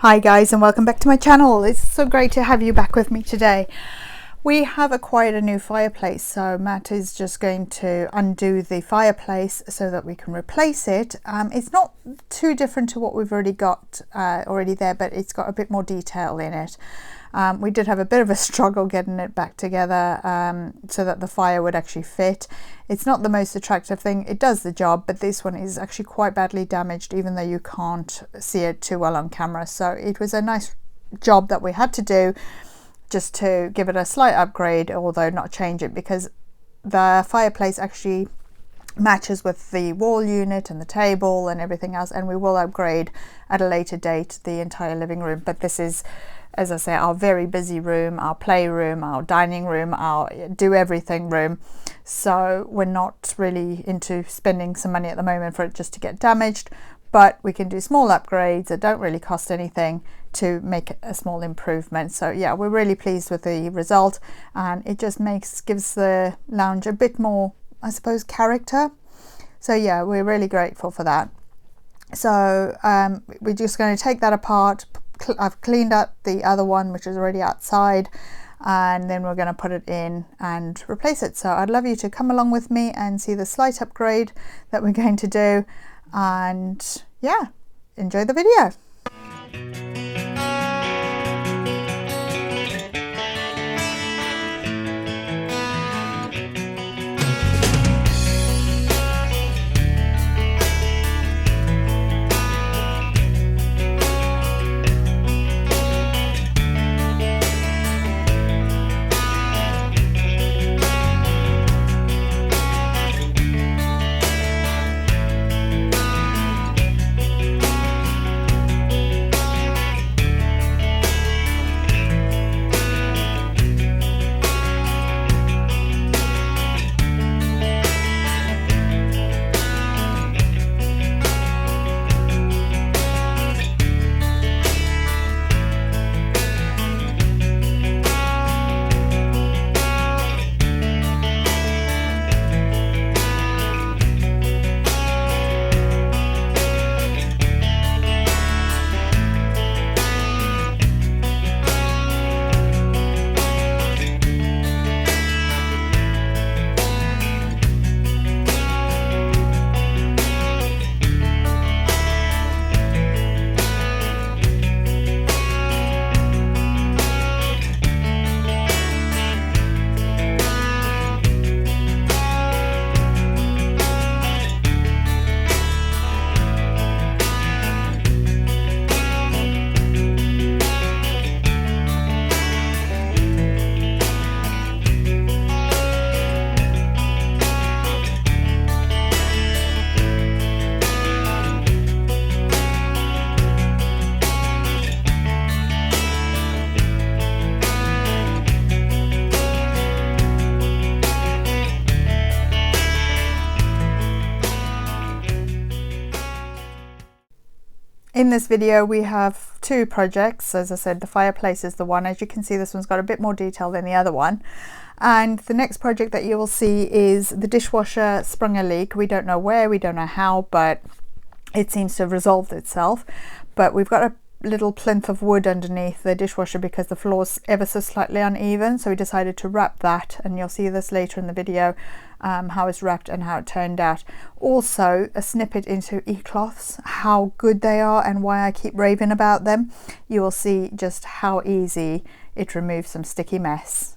Hi guys, and welcome back to my channel. It's so great to have you back with me today. We have acquired a new fireplace, so Matt is just going to undo the fireplace so that we can replace it. It's not too different to what we've already got there, but it's got a bit more detail in it. We did have a bit of a struggle getting it back together so that the fire would actually fit. It's not the most attractive thing. It does the job, but this one is actually quite badly damaged, even though you can't see it too well on camera. So it was a nice job that we had to do, just to give it a slight upgrade, although not change it, because the fireplace actually matches with the wall unit and the table and everything else, and we will upgrade at a later date the entire living room. But this is, as I say, our very busy room, our playroom, our dining room, our do everything room. So we're not really into spending some money at the moment for it just to get damaged, but we can do small upgrades that don't really cost anything to make a small improvement. So yeah, we're really pleased with the result, and it just gives the lounge a bit more, I suppose, character. So yeah, we're really grateful for that. So we're just going to take that apart. I've cleaned up the other one, which is already outside, and then we're going to put it in and replace it. So I'd love you to come along with me and see the slight upgrade that we're going to do, and yeah, enjoy the video. In this video we have two projects. As I said, the fireplace is the one. As you can see, this one's got a bit more detail than the other one. And the next project that you will see is the dishwasher sprung a leak. We don't know where, we don't know how, but it seems to have resolved itself. But we've got a little plinth of wood underneath the dishwasher because the floor's ever so slightly uneven, so we decided to wrap that, and you'll see this later in the video, how it's wrapped and how it turned out. Also a snippet into e-cloths, how good they are and why I keep raving about them. You will see just how easy it removes some sticky mess.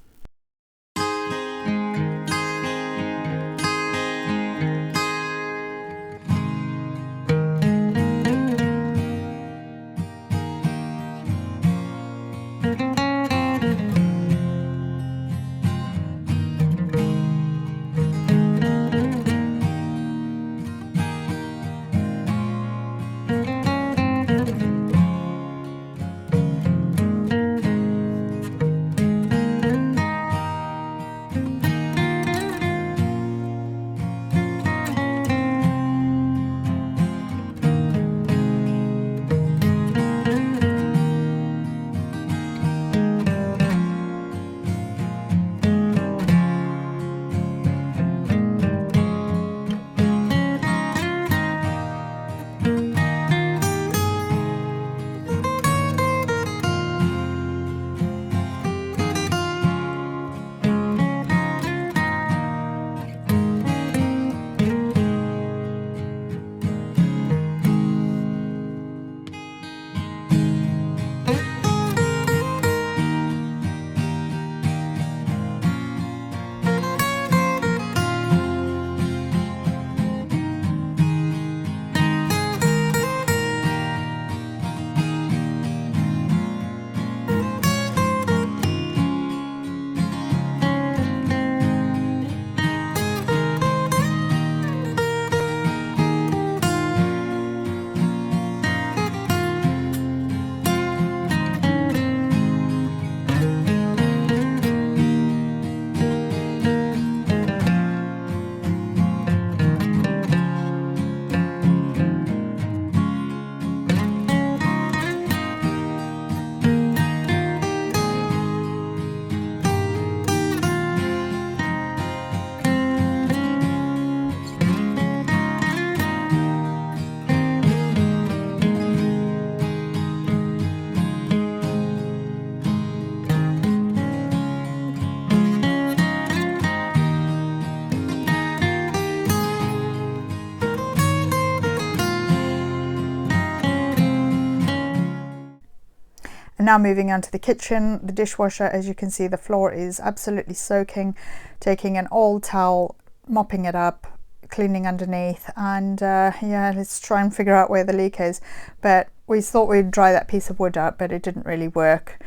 now moving on to the kitchen, the dishwasher. As you can see, the floor is absolutely soaking. Taking an old towel, mopping it up, cleaning underneath, and yeah, let's try and figure out where the leak is. But we thought we'd dry that piece of wood up, but it didn't really work,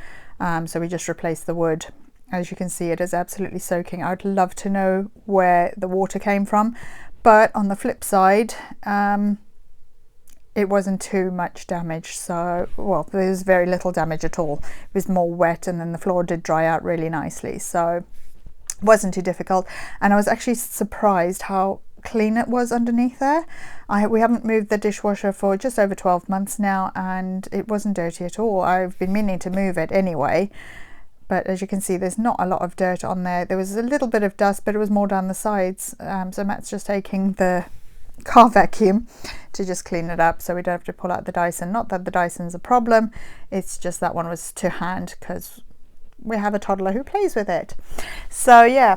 so we just replaced the wood. As you can see, it is absolutely soaking. I'd love to know where the water came from, but on the flip side, it wasn't too much damage. So, well, there was very little damage at all. It was more wet, and then the floor did dry out really nicely, so it wasn't too difficult. And I was actually surprised how clean it was underneath there. We haven't moved the dishwasher for just over 12 months now, and it wasn't dirty at all. I've been meaning to move it anyway, but as you can see, there's not a lot of dirt on there. There was a little bit of dust, but it was more down the sides, so Matt's just taking the car vacuum to just clean it up, so we don't have to pull out the Dyson. Not that the Dyson's a problem, it's just that one was to hand because we have a toddler who plays with it. So yeah,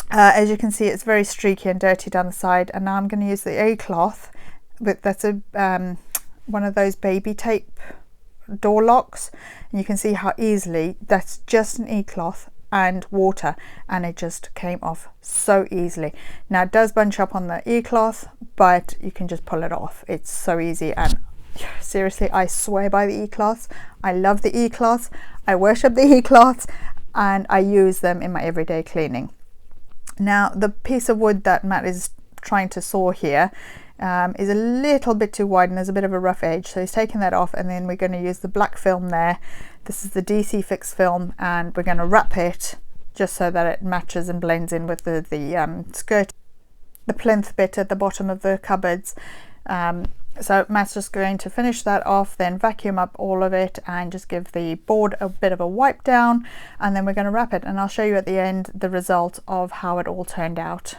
as you can see, it's very streaky and dirty down the side, and now I'm going to use the A-cloth, but that's a one of those baby tape door locks, and you can see how easily that's just an E-cloth and water, and it just came off so easily. Now it does bunch up on the E-cloth, but you can just pull it off. It's so easy, and seriously, I swear by the E-cloths. I love the E-cloths, I worship the E-cloths, and I use them in my everyday cleaning. Now the piece of wood that Matt is trying to saw here is a little bit too wide, and there's a bit of a rough edge, so he's taking that off, and then we're going to use the black film there. This is the DC Fix film, and we're going to wrap it just so that it matches and blends in with the skirt, the plinth bit at the bottom of the cupboards. So Matt's just going to finish that off, then vacuum up all of it and just give the board a bit of a wipe down, and then we're going to wrap it, and I'll show you at the end the result of how it all turned out.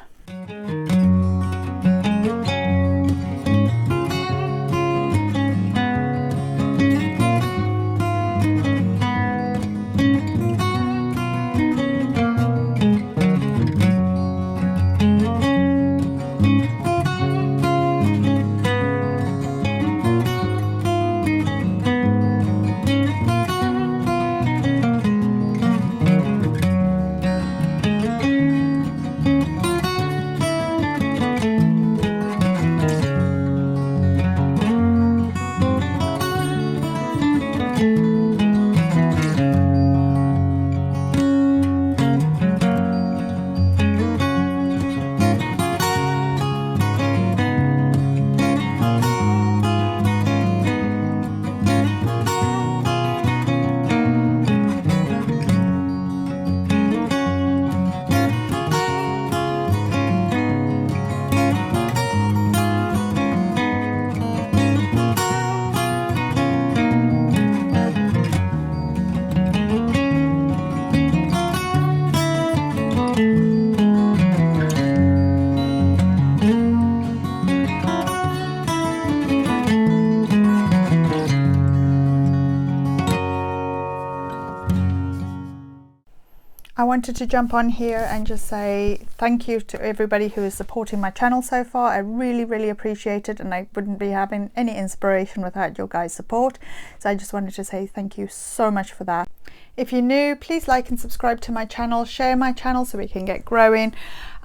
I wanted to jump on here and just say thank you to everybody who is supporting my channel so far. I really appreciate it, and I wouldn't be having any inspiration without your guys' support. So I just wanted to say thank you so much for that. If you're new, please like and subscribe to my channel, share my channel so we can get growing.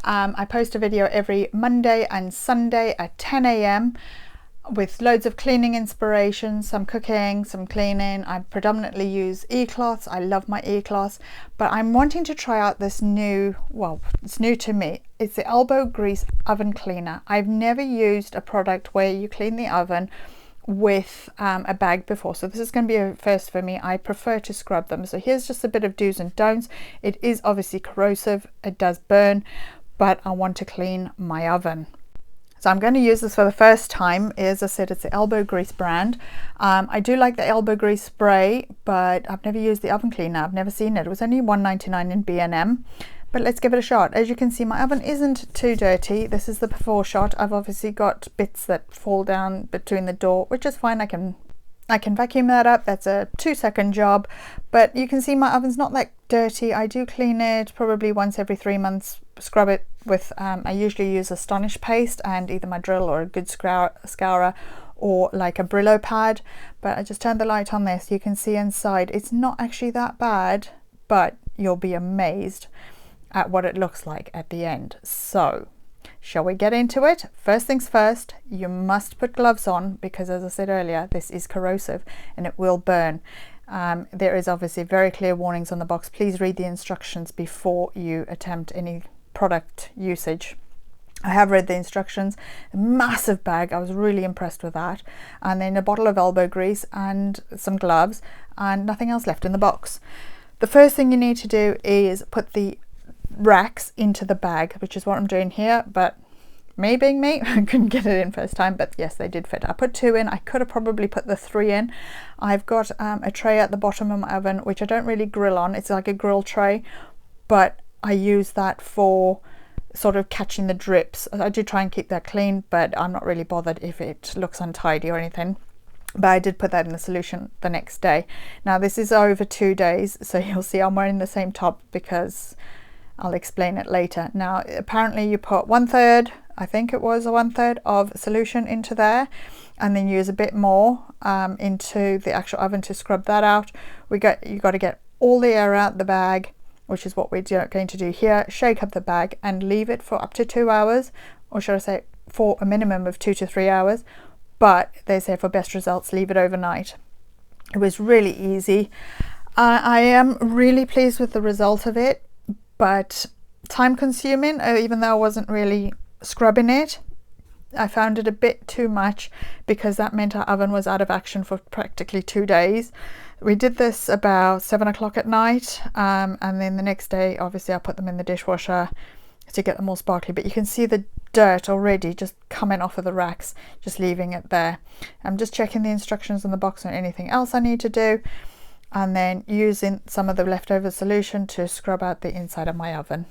I post a video every Monday and Sunday at 10 AM with loads of cleaning inspiration, some cooking, some cleaning. I predominantly use e-cloths. I love my e-cloths, but I'm wanting to try out this new, well, it's new to me. It's the Elbowgrease oven cleaner. I've never used a product where you clean the oven with a bag before, so this is going to be a first for me. I prefer to scrub them. So here's just a bit of do's and don'ts. It is obviously corrosive, it does burn, but I want to clean my oven. So I'm going to use this for the first time. As I said, it's the Elbowgrease brand. I do like the Elbowgrease spray, but I've never used the oven cleaner. I've never seen it. It was only $1.99 in B&M, but let's give it a shot. As you can see, my oven isn't too dirty. This is the before shot. I've obviously got bits that fall down between the door, which is fine. I can vacuum that up. That's a 2-second job, but you can see my oven's not that dirty. I do clean it probably once every 3 months, scrub it with, I usually use Astonish paste and either my drill or a good scourer, or like a Brillo pad. But I just turned the light on this, you can see inside it's not actually that bad, but you'll be amazed at what it looks like at the end. So shall we get into it? First things first, you must put gloves on because, as I said earlier, this is corrosive and it will burn. There is obviously very clear warnings on the box. Please read the instructions before you attempt any product usage. I have read the instructions. A massive bag, I was really impressed with that, and then a bottle of elbow grease and some gloves, and nothing else left in the box. The first thing you need to do is put the racks into the bag, which is what I'm doing here, but me being me, I couldn't get it in first time, but yes, they did fit. I put 2 in. I could have probably put the 3 in. I've got a tray at the bottom of my oven, which I don't really grill on. It's like a grill tray, but I use that for sort of catching the drips. I do try and keep that clean, but I'm not really bothered if it looks untidy or anything. But I did put that in the solution the next day. Now this is over 2 days, so you'll see I'm wearing the same top because I'll explain it later. Now apparently you put 1/3, I think it was a 1/3 of solution into there, and then use a bit more into the actual oven to scrub that out. You got to get all the air out the bag, which is what we're going to do here. Shake up the bag and leave it for up to 2 hours, or should I say for a minimum of 2 to 3 hours, but they say for best results leave it overnight. It was really easy. I am really pleased with the result of it, but time consuming, even though I wasn't really scrubbing it. I found it a bit too much because that meant our oven was out of action for practically 2 days. We did this about 7 o'clock at night, and then the next day obviously I put them in the dishwasher to get them all sparkly, but you can see the dirt already just coming off of the racks, just leaving it there. I'm just checking the instructions on the box and anything else I need to do, and then using some of the leftover solution to scrub out the inside of my oven.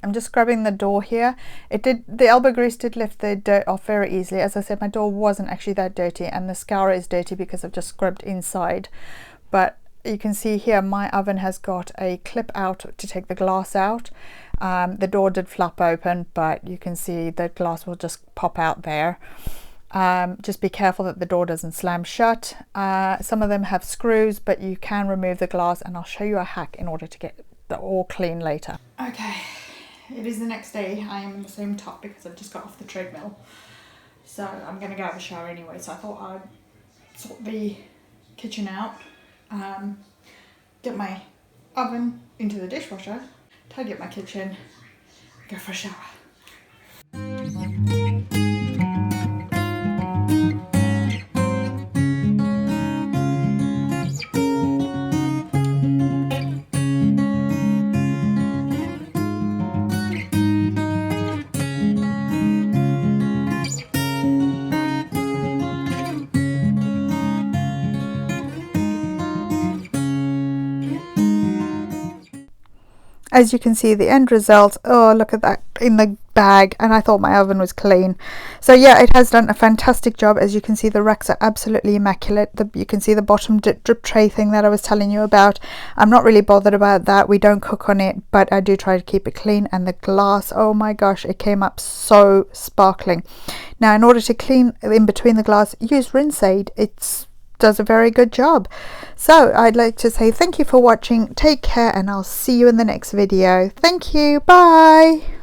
I'm just scrubbing the door here. The elbow grease did lift the dirt off very easily. As I said, my door wasn't actually that dirty, and the scourer is dirty because I've just scrubbed inside. But you can see here my oven has got a clip out to take the glass out. The door did flap open, but you can see the glass will just pop out there. Just be careful that the door doesn't slam shut. Some of them have screws, but you can remove the glass, and I'll show you a hack in order to get it all clean later. Okay. It is the next day. I am in the same top because I've just got off the treadmill. So I'm going to go have a shower anyway. So I thought I'd sort the kitchen out, get my oven into the dishwasher, tidy up my kitchen, go for a shower. as you can see, the end result, oh look at that in the bag, and I thought my oven was clean. So yeah, it has done a fantastic job. As you can see, the racks are absolutely immaculate. You can see the bottom drip tray thing that I was telling you about. I'm not really bothered about that. We don't cook on it, but I do try to keep it clean. And the glass, oh my gosh, it came up so sparkling. Now in order to clean in between the glass, use rinse aid. It's does a very good job. So I'd like to say thank you for watching. Take care, and I'll see you in the next video. Thank you. Bye.